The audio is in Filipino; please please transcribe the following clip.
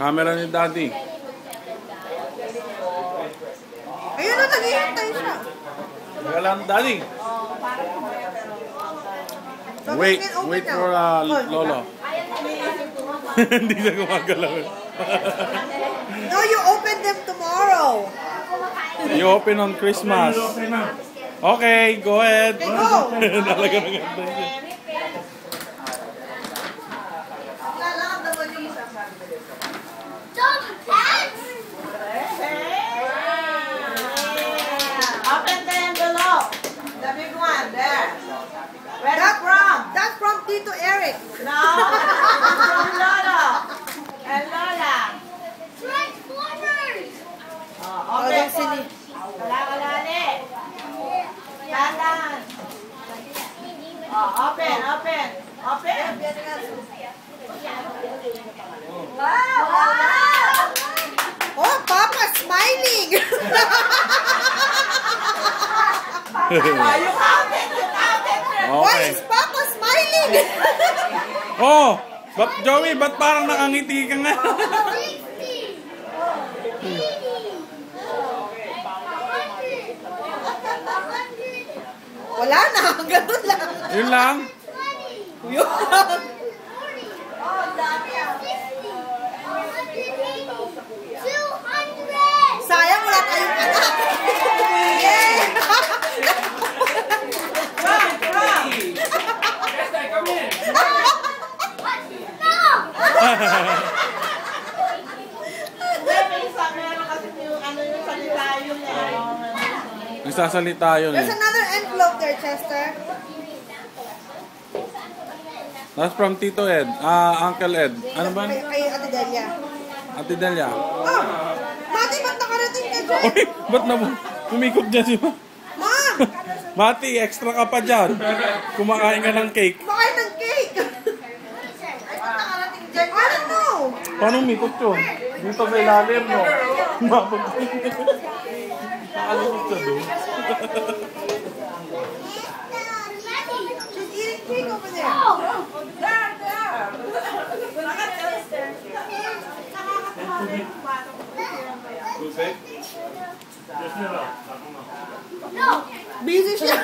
Camera ni Daddy. Ayun na, naghihintay siya. Magalang Daddy. Wait for Lolo. Hindi na gumagalaw. No, you open them tomorrow. You open on Christmas. Okay, go ahead. Okay, go. Talaga maganda siya. Open the envelope. The big one there. Where that from? That's from Tito Eric. No. From Lola. And Lola. Transformers! Open. Wala ulit. Dahan. Open. Wow! Oh, Papa smiling. You counted. Why is Papa smiling? Oh, Joey, ba't parang nakangiti ka nga? Wala na, ganun lang. Yun lang? Yun lang. Sayang wala kayong anak. Yay! Nagsasalita yun There's eh. another envelope there, Chester. That's from Tito Ed. Uncle Ed. Ano ba? Kay Ate Delia. Ate Delia. Oh! Mati, ba't nakarating ka dyan? Uy, ba't na umikot dyan si Ma? Ma'am! Mati, extra ka pa dyan. Kumakain ka ng cake. Kumakain ng cake! Ay, ba't nakarating dyan? I don't know! Paano umikot yun? Dito sa ilalim, no? Nakalusot siya doon. She's eating cake over there. Busy siya.